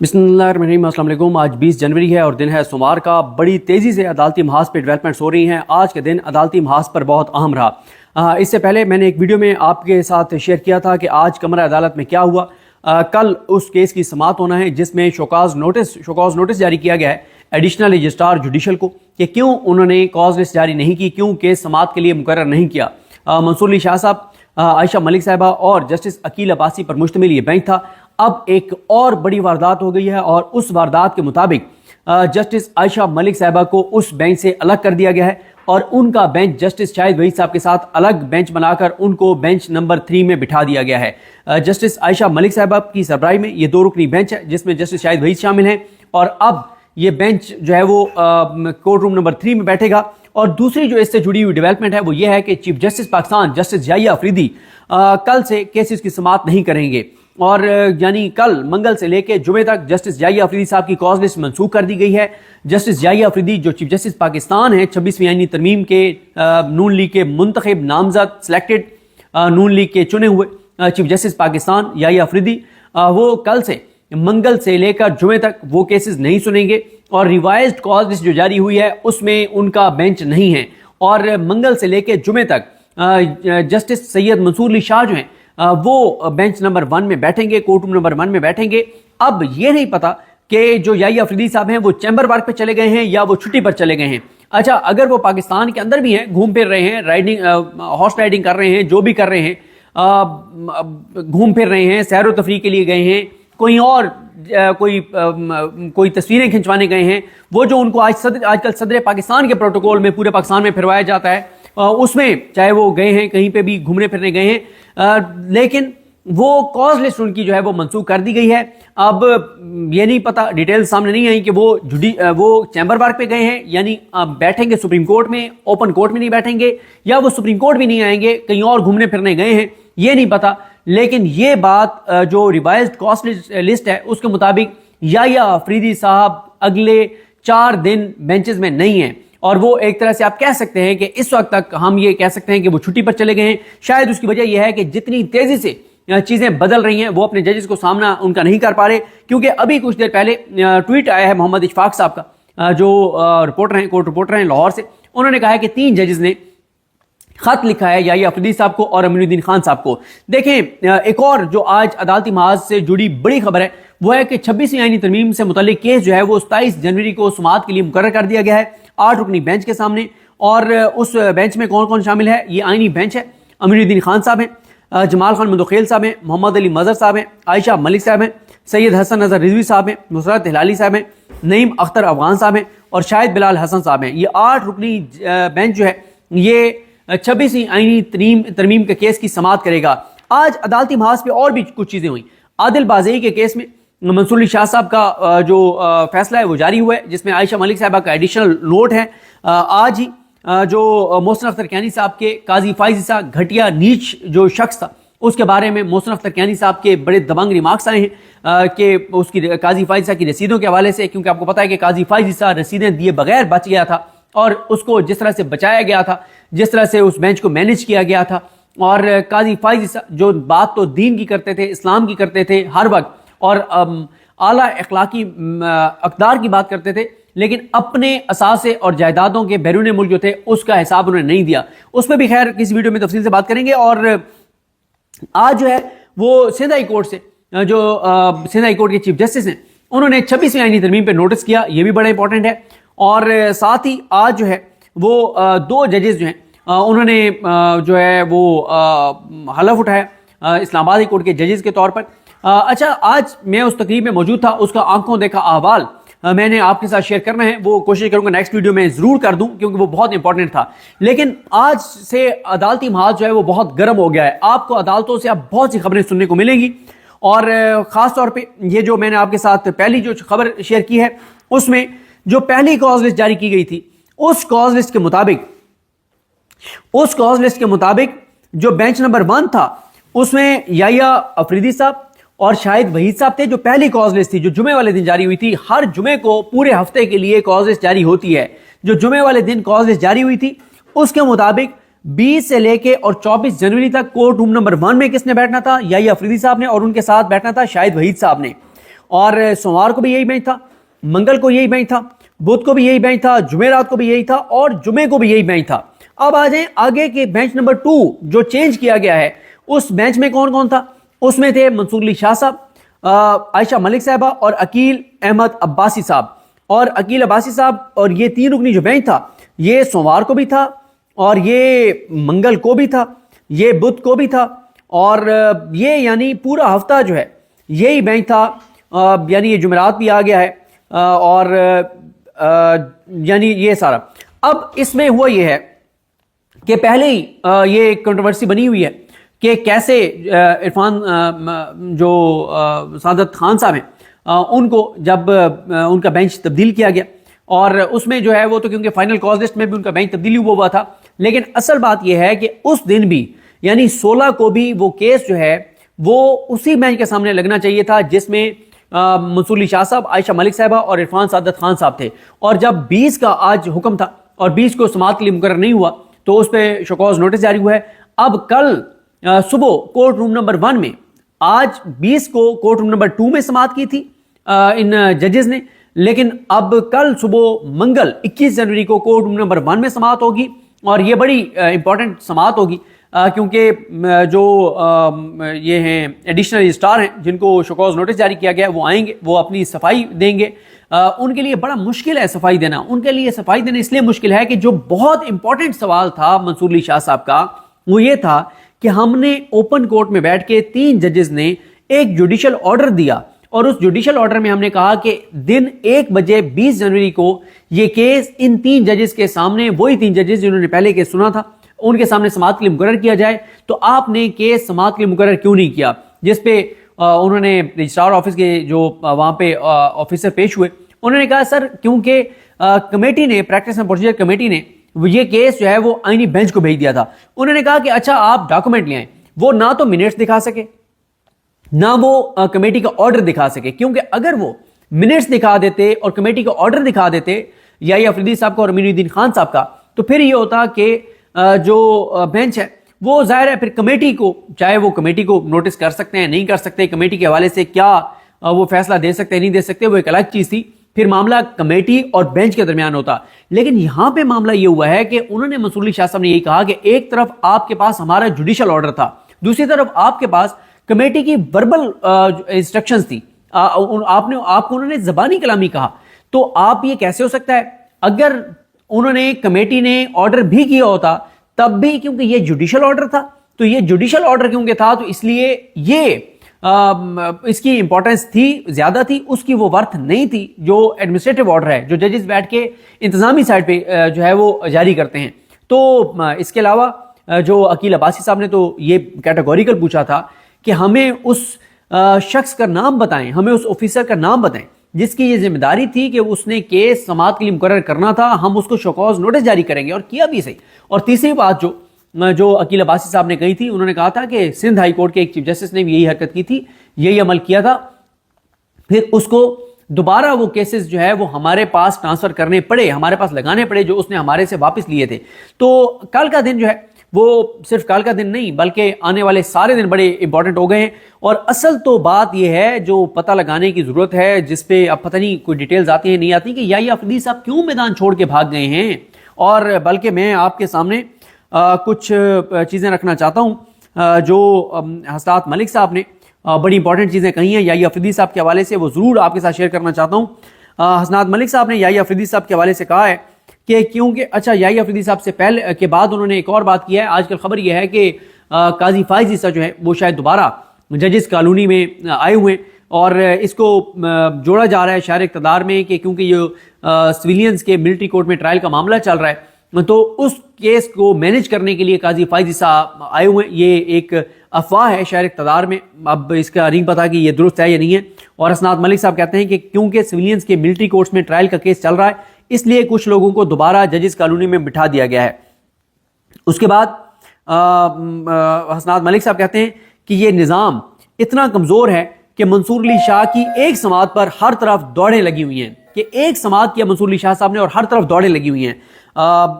बिस्मिल्लाहिर्रहमानिर्रहीम। अस्सलाम वालेकुम। आज 20 जनवरी है और दिन है सोमवार का। बड़ी तेज़ी से अदालती महाज पर डेवलपमेंट्स हो रही हैं। आज के दिन अदालती महाज पर बहुत अहम रहा। इससे पहले मैंने एक वीडियो में आपके साथ शेयर किया था कि आज कमरा अदालत में क्या हुआ। कल उस केस की समाअत होना है जिसमें शोकॉज नोटिस जारी किया गया है एडिशनल रजिस्ट्रार जुडिशल को कि क्यों उन्होंने कॉज लिस्ट जारी नहीं की, क्यों केस समाअत के लिए मुकर्रर नहीं किया। मंसूर अली शाह साहब, आयशा मलिक साहिबा और जस्टिस अकील अब्बासी पर मुश्तमिल ये बेंच था। अब एक और बड़ी वारदात हो गई है और उस वारदात के मुताबिक जस्टिस आयशा मलिक साहिबा को उस बेंच से अलग कर दिया गया है और उनका बेंच जस्टिस शाहिद वहीद साहब के साथ अलग बेंच बनाकर उनको बेंच नंबर 3 में बिठा दिया गया है। जस्टिस आयशा मलिक साहिबा की सरबराही में ये 2 रुकनी बेंच है जिसमें जस्टिस शाहिद वहीद शामिल हैं और अब ये बेंच जो है वो कोर्ट रूम नंबर 3 में बैठेगा। और दूसरी जो इससे जुड़ी हुई डेवलपमेंट है वो ये है कि chief justice Pakistan justice Yahya Afridi कल से केसेस की समाअत नहीं करेंगे और यानी कल मंगल से लेकर जुमे तक जस्टिस याहिया अफरीदी साहब की कॉज लिस्ट मनसूख कर दी गई है। जस्टिस याहिया अफरीदी जो चीफ जस्टिस पाकिस्तान है 26वीं आईनी तरमीम के नून लीग के मुंतखब नामजद सिलेक्टेड नून लीग के चुने हुए चीफ जस्टिस पाकिस्तान याहिया अफरीदी वो कल से मंगल से लेकर जुमे तक वो केसेस नहीं सुनेंगे और रिवाइज्ड कॉज लिस्ट जो जारी हुई है उसमें उनका बेंच नहीं है। और मंगल से लेकर जुमे तक जस्टिस सैयद मंसूर अली शाह जो हैं वो बेंच नंबर 1 में बैठेंगे, कोर्ट रूम नंबर 1 में बैठेंगे। अब ये नहीं पता कि जो याहिया अफरीदी साहब हैं वो चैम्बर वर्क पे चले गए हैं या वो छुट्टी पर चले गए हैं। अच्छा, अगर वो पाकिस्तान के अंदर भी हैं, घूम फिर रहे हैं, राइडिंग हॉर्स राइडिंग कर रहे हैं, जो भी कर रहे हैं, घूम फिर रहे हैं, सैर व तफरीह के लिए गए हैं, कोई तस्वीरें खिंचवाने गए हैं, वो जो उनको आजकल सदर पाकिस्तान के प्रोटोकॉल में पूरे पाकिस्तान में फिरवाया जाता है उसमें चाहे वो गए हैं, कहीं पे भी घूमने फिरने गए हैं, लेकिन वो कॉज लिस्ट उनकी जो है वो मनसूख कर दी गई है। अब ये नहीं पता, डिटेल सामने नहीं आई कि वो चैम्बर वर्क पे गए हैं यानी बैठेंगे सुप्रीम कोर्ट में, ओपन कोर्ट में नहीं बैठेंगे, या वो सुप्रीम कोर्ट भी नहीं आएंगे, कहीं और घूमने फिरने गए हैं, ये नहीं पता। लेकिन ये बात जो रिवाइज्ड कॉस्ट लिस्ट है उसके मुताबिक याहिया अफरीदी साहब अगले 4 दिन बेंचेस में नहीं है और वो एक तरह से आप कह सकते हैं कि इस वक्त तक हम ये कह सकते हैं कि वो छुट्टी पर चले गए हैं। शायद उसकी वजह यह है कि जितनी तेजी से चीजें बदल रही हैं वो अपने जजेस को सामना उनका नहीं कर पा रहे, क्योंकि अभी कुछ देर पहले ट्वीट आया है मोहम्मद इशफाक साहब का जो रिपोर्टर हैं, कोर्ट रिपोर्टर हैं लाहौर से। उन्होंने कहा है कि 3 जजेस ने खत लिखा है याहिया अफरीदी साहब को और अमीनुद्दीन खान साहब को। देखें, एक और जो आज अदालती महाज से जुड़ी बड़ी खबर है वो है कि 26वीं आईनी तरमीम से मुतल्लिक केस जो है वो 27 जनवरी को समाअत के लिए मुकर्रर कर दिया गया है 8 रुकनी बेंच के सामने। और उस बेंच में कौन कौन शामिल है? ये आईनी बेंच है। अमीनुद्दीन खान साहब हैं, जमाल खान मुदखेल साहब हैं, मोहम्मद अली मजहर साहब हैं, आयशा मलिक साहब हैं, सैयद हसन नजर रिजवी साहब हैं, नुसरत हिलाली साहब हैं, नईम अख्तर अफगान साहब हैं और शाहिद बिलाल हसन साहब हैं। ये 8 रुकनी बेंच जो है ये 26वीं आईनी तरमीम के केस की समाअत करेगा। आज अदालती महाज पे और भी कुछ चीजें हुई। आदिल बाज़ई के केस में मंसूर अली शाह साहब का जो फैसला है वो जारी हुआ है जिसमें आयशा मलिक साहिबा का एडिशनल नोट है। आज ही जो मोहसिन अख्तर कियानी साहब के काजी फाइज ईसा घटिया नीच जो शख्स था उसके बारे में मोहसिन अख्तर कियानी साहब के बड़े दबंग रिमार्क्स आए हैं कि उसकी काजी फाइज ईसा की रसीदों के हवाले से, क्योंकि आपको पता है कि काजी फाइज ईसा रसीदें दिए बगैर बच गया था और उसको जिस तरह से बचाया गया था, जिस तरह से उस बेंच को मैनेज किया गया था। और काजी फाइज ईसा जो बात तो दीन की करते थे, इस्लाम की करते थे हर वक्त और आला अखलाकी अक़दार की बात करते थे, लेकिन अपने असासे और जायदादों के बैरून मुल्क जो थे उसका हिसाब उन्होंने नहीं दिया। उस पर भी खैर किसी वीडियो में तफसील से बात करेंगे। और आज जो है वो सिंध हाई कोर्ट से जो सिंध हाई कोर्ट के चीफ जस्टिस हैं उन्होंने 26वीं आईनी तरमीम पे नोटिस किया, ये भी बड़ा इंपॉर्टेंट है। और साथ ही आज जो है वो 2 जजेस जो हैं उन्होंने जो है वो हलफ उठाया इस्लामाबाद हाई कोर्ट के जजेस के तौर पर। अच्छा, आज मैं उस तकरीब में मौजूद था, उसका आंखों देखा अहवाल मैंने आपके साथ शेयर करना है, वो कोशिश करूंगा नेक्स्ट वीडियो में जरूर कर दूं क्योंकि वो बहुत इंपॉर्टेंट था। लेकिन आज से अदालती महाज जो है वो बहुत गर्म हो गया है। आपको अदालतों से अब बहुत सी खबरें सुनने को मिलेंगी और खास तौर पे ये जो मैंने आपके साथ पहली जो खबर शेयर की है उसमें जो पहली कॉज लिस्ट जारी की गई थी उस कॉज लिस्ट के मुताबिक जो बेंच नंबर 1 था उसमें याहिया अफरीदी साहब और शाहिद वहीद साहब थे। जो पहली कॉज लिस्ट थी जो जुमे वाले दिन जारी हुई थी, हर जुमे को पूरे हफ्ते के लिए कॉज लिस्ट जारी होती है। जो जुमे वाले दिन कॉज लिस्ट जारी हुई थी उसके मुताबिक 20 से लेके और 24 जनवरी तक कोर्ट रूम नंबर 1 में किसने बैठना था? याहिया अफरीदी साहब ने और उनके साथ बैठना था शाहिद वहीद साहब ने। اور सोमवार को भी यही बेंच था, मंगल को यही बेंच था, बुध को भी यही बेंच था, जुमेरात को भी यही था और जुमे को भी यही बेंच था। अब आ जाए आगे के बेंच नंबर 2 जो चेंज किया गया है, उस बेंच में कौन कौन था? उसमें थे मंसूर अली शाह साहब, आयशा मलिक साहबा और अकील अहमद अब्बासी साहब। और अकील अब्बासी साहब और ये 3 रुकनी जो बेंच था, ये सोमवार को भी था और ये मंगल को भी था, ये बुध को भी था और ये यानी पूरा हफ्ता जो है यही बेंच था। यानी ये जुमेरात भी आ गया है और यानी ये सारा। अब इसमें हुआ ये है कि पहले ही ये कंट्रोवर्सी बनी हुई है कि कैसे इरफान जो सादत खान साहब हैं उनको जब उनका बेंच तब्दील किया गया और उसमें जो है वो तो क्योंकि फाइनल कॉज लिस्ट में भी उनका बेंच तब्दीली हुआ था, लेकिन असल बात यह है कि उस दिन भी यानी 16 को भी वो केस जो है वो उसी बेंच के सामने लगना चाहिए था जिसमें मंसूर अली शाह साहब, आयशा मलिक साहबा और इरफान सादत खान साहब थे। और जब 20 का आज हुक्म था और 20 को समाअत के लिए मुकर्रर नहीं हुआ तो उस पर शोकॉज नोटिस जारी हुआ है। अब कल सुबह कोर्ट रूम नंबर 1 में, आज 20 को कोर्ट रूम नंबर 2 में समाअत की थी इन जजेस ने, लेकिन अब कल सुबह मंगल 21 जनवरी को कोर्ट रूम नंबर 1 में समाअत होगी और ये बड़ी इंपॉर्टेंट समाअत होगी क्योंकि जो ये हैं एडिशनल रजिस्ट्रार हैं जिनको शोकॉज नोटिस जारी किया गया वो आएंगे, वो अपनी सफाई देंगे। उनके लिए बड़ा मुश्किल है सफाई देना, उनके लिए सफाई देना इसलिए मुश्किल है कि जो बहुत इंपॉर्टेंट सवाल था मंसूर अली शाह साहब का वो ये था कि हमने ओपन कोर्ट में बैठ के 3 जजेस ने एक जुडिशियल ऑर्डर दिया और उस जुडिशियल ऑर्डर में हमने कहा कि दिन 1 बजे 20 जनवरी को ये केस इन 3 जजेस के सामने, वही 3 जजेस जिन्होंने पहले केस सुना था, उनके सामने समाअत के लिए मुकर्रर किया जाए। तो आपने केस समाअत के लिए मुकर्रर क्यों नहीं किया? जिस पे उन्होंने रजिस्ट्रार ऑफिस के जो वहां पे ऑफिसर पेश हुए, उन्होंने कहा सर क्योंकि कमेटी ने, प्रैक्टिस एंड प्रोसीजर कमेटी ने ये केस जो है वो आईनी बेंच को भेज दिया था। उन्होंने कहा कि अच्छा आप डॉक्यूमेंट ले आए, वो ना तो मिनट्स दिखा सके ना वो कमेटी का ऑर्डर दिखा सके, क्योंकि अगर वो मिनट्स दिखा देते और कमेटी का ऑर्डर दिखा देते या अफरीदी साहब का और अमीनुद्दीन खान साहब का, तो फिर ये होता कि जो बेंच है वो जाहिर है फिर कमेटी को, चाहे वो कमेटी को नोटिस कर सकते हैं नहीं कर सकते, कमेटी के हवाले से क्या वो फैसला दे सकते हैं नहीं दे सकते, वो एक अलग चीज थी, फिर मामला कमेटी और बेंच के दरमियान होता। लेकिन यहां पे मामला ये हुआ है कि उन्होंने मंसूर अली शाह साहब ने यही कहा कि एक तरफ आपके पास हमारा जुडिशियल ऑर्डर था, दूसरी तरफ आपके पास कमेटी की वर्बल इंस्ट्रक्शंस थी, आपको उन्होंने जबानी कलामी कहा, तो आप ये कैसे हो सकता है? अगर उन्होंने, कमेटी ने ऑर्डर भी किया होता तब भी, क्योंकि ये जुडिशियल ऑर्डर था, तो ये जुडिशियल ऑर्डर क्योंकि था तो इसलिए ये इसकी इंपॉर्टेंस थी, ज्यादा थी, उसकी वो वर्थ नहीं थी जो एडमिनिस्ट्रेटिव ऑर्डर है जो जजेस बैठ के इंतजामी साइड पे जो है वो जारी करते हैं। तो इसके अलावा जो अकील अब्बासी साहब ने तो ये कैटेगोरिकल पूछा था कि हमें उस शख्स का नाम बताएं, हमें उस ऑफिसर का नाम बताएं जिसकी ये जिम्मेदारी थी कि उसने केस समाअत के लिए मुकर्रर करना था, हम उसको शोकॉज नोटिस जारी करेंगे, और किया भी सही। और तीसरी बात जो अकील अब्बासी साहब ने कही थी, उन्होंने कहा था कि सिंध हाई कोर्ट के एक चीफ जस्टिस ने भी यही हरकत की थी, यही अमल किया था, फिर उसको दोबारा वो केसेस जो है वो हमारे पास ट्रांसफर करने पड़े, हमारे पास लगाने पड़े जो उसने हमारे से वापस लिए थे। तो कल का दिन जो है वो सिर्फ कल का दिन नहीं बल्कि आने वाले सारे दिन बड़े इंपॉर्टेंट हो गए हैं। और असल तो बात यह है जो पता लगाने की जरूरत है, जिसपे अब पता नहीं कोई डिटेल्स आती है नहीं आती, कि याहिया अफरीदी साहब क्यों मैदान छोड़ के भाग गए हैं। और बल्कि मैं आपके सामने कुछ चीजें रखना चाहता हूं जो हसनात मलिक साहब ने बड़ी इंपॉर्टेंट चीजें कही हैं याहिया अफरीदी साहब के हवाले से, वो जरूर आपके साथ शेयर करना चाहता हूं। हसनात मलिक साहब ने याहिया अफरीदी साहब के हवाले से कहा है कि क्योंकि अच्छा याहिया अफरीदी साहब से पहले के बाद उन्होंने एक और बात किया है। आजकल खबर यह है कि काजी फाइज ईसा जो है वो शायद दोबारा जजेस कॉलोनी में आए हुए हैं और इसको जोड़ा जा रहा है शहर इक़्तिदार में कि क्योंकि ये सिविलियंस के मिलिट्री कोर्ट में ट्रायल का मामला चल रहा है तो उस केस को मैनेज करने के लिए काजी फाइज ईसा आए हुए हैं। ये एक अफवाह है शहर इक़्तिदार में, अब इसका नहीं पता कि ये दुरुस्त है या नहीं है। और हसनात मलिक साहब कहते हैं कि क्योंकि सिविलियंस के मिलिट्री कोर्ट्स में ट्रायल का केस चल रहा है इसलिए कुछ लोगों को दोबारा जजेस कॉलोनी में बिठा दिया गया है। उसके बाद हसनात मलिक साहब कहते हैं कि ये निज़ाम इतना कमज़ोर है कि मंसूर अली शाह की एक समाअत पर हर तरफ दौड़ें लगी हुई हैं, कि एक समाअत किया मंसूर अली शाह साहब ने और हर तरफ दौड़ें लगी हुई हैं।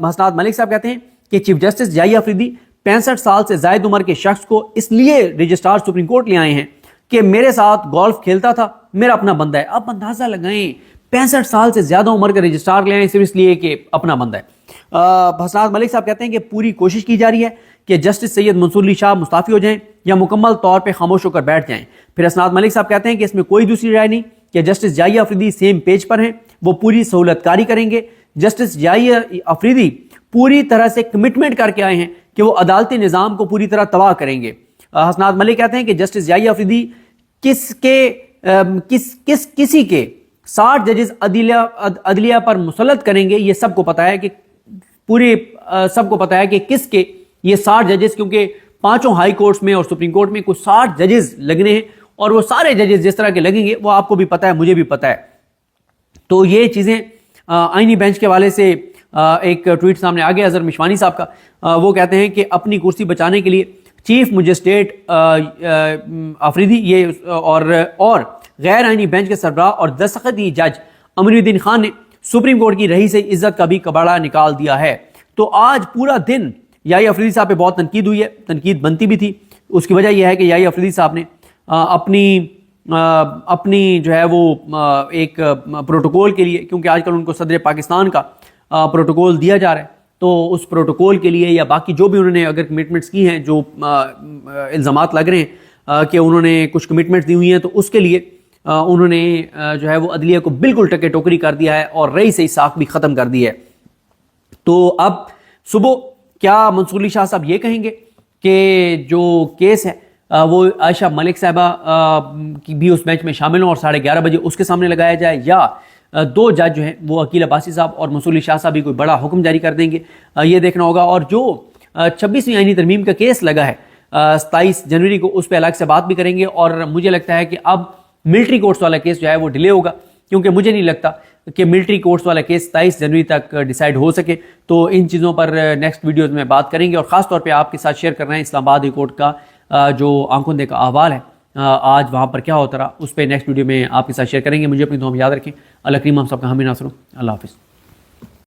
हसनात मलिक साहब कहते हैं कि चीफ जस्टिस याहिया अफरीदी 65 साल से जायद उम्र के शख्स को इसलिए रजिस्ट्रार सुप्रीम कोर्ट ले आए हैं कि मेरे साथ गोल्फ खेलता था, میرا اپنا بندہ ہے. اب اندازہ لگائیں 65 سال سے زیادہ عمر کا رجسٹرار لے آئیں صرف اس لیے کہ اپنا بندہ ہے. حسنات ملک صاحب کہتے ہیں کہ پوری کوشش کی جا رہی ہے کہ جسٹس سید منصور علی شاہ مستعفی ہو جائیں یا مکمل طور پہ خاموش ہو کر بیٹھ جائیں. پھر حسنات ملک صاحب کہتے ہیں کہ اس میں کوئی دوسری رائے نہیں کہ جسٹس جائیہ افریدی سیم پیج پر ہیں, وہ پوری سہولت کاری کریں گے. جسٹس جائیہ افریدی پوری طرح سے کمٹمنٹ کر کے آئے ہیں کہ وہ عدالتی نظام کو پوری طرح تباہ کریں گے. حسنات ملک کہتے ہیں کہ جسٹس جائیہ افریدی کسی کے 60 ججز عدلیہ پر مسلط کریں گے, یہ سب کو پتا ہے کہ سب کو پتا ہے کہ کس کے یہ 60 ججز, کیونکہ 5 ہائی کورٹس میں اور سپریم کورٹ میں کچھ 60 ججز لگنے ہیں اور وہ سارے ججز جس طرح کے لگیں گے وہ آپ کو بھی پتا ہے, مجھے بھی پتا ہے. تو یہ چیزیں آئینی بینچ کے حوالے سے ایک ٹویٹ سامنے آ گیا اظہر مشوانی صاحب کا. وہ کہتے ہیں کہ اپنی کرسی بچانے کے لیے چیف مجسٹریٹ افریدی یہ اور غیر آئینی بینچ کے سربراہ اور دستخطی جج امین الدین خان نے سپریم کورٹ کی رہی سے عزت کا بھی کباڑہ نکال دیا ہے. تو آج پورا دن یحییٰ افریدی صاحب پہ بہت تنقید ہوئی ہے, تنقید بنتی بھی تھی. اس کی وجہ یہ ہے کہ یحییٰ افریدی صاحب نے اپنی جو ہے وہ ایک پروٹوکول کے لیے, کیونکہ آج کل ان کو صدر پاکستان کا پروٹوکول دیا جا رہا ہے, تو اس پروٹوکول کے لیے یا باقی جو بھی انہوں نے اگر کمٹمنٹس کی ہیں, جو الزامات لگ رہے ہیں کہ انہوں نے کچھ کمٹمنٹس دی ہوئی ہیں, تو اس کے لیے انہوں نے جو ہے وہ عدلیہ کو بالکل ٹکے ٹوکری کر دیا ہے اور رئی سے ساکھ بھی ختم کر دی ہے. تو اب صبح کیا منصور علی شاہ صاحب یہ کہیں گے کہ جو کیس ہے وہ عائشہ ملک صاحبہ کی بھی اس بینچ میں شامل ہوں اور 11:30 بجے اس کے سامنے لگایا جائے, یا 2 جج جو ہیں وہ عقیل عباسی صاحب اور منصور علی شاہ صاحب بھی کوئی بڑا حکم جاری کر دیں گے, یہ دیکھنا ہوگا. اور جو 26ویں آئینی ترمیم کا کیس لگا ہے 27 جنوری کو, اس پہ الگ سے بات بھی کریں گے. اور مجھے لگتا ہے کہ اب ملٹری کورٹس والا کیس جو ہے وہ ڈیلے ہوگا, کیونکہ مجھے نہیں لگتا کہ ملٹری کورٹس والا کیس 27 جنوری تک ڈیسائیڈ ہو سکے. تو ان چیزوں پر نیکسٹ ویڈیوز میں بات کریں گے, اور خاص طور پہ آپ کے ساتھ شیئر کر رہے ہیں اسلام آباد ہائی کورٹ کا جو آنکھوں دیکھا احوال ہے, آج وہاں پر کیا ہوتا رہا, اس پہ نیکسٹ ویڈیو میں آپ کے ساتھ شیئر کریں گے. مجھے اپنی دعا میں یاد رکھیں. اللہ کریم ہم سب کا حامی ناصر ہو. اللہ حافظ.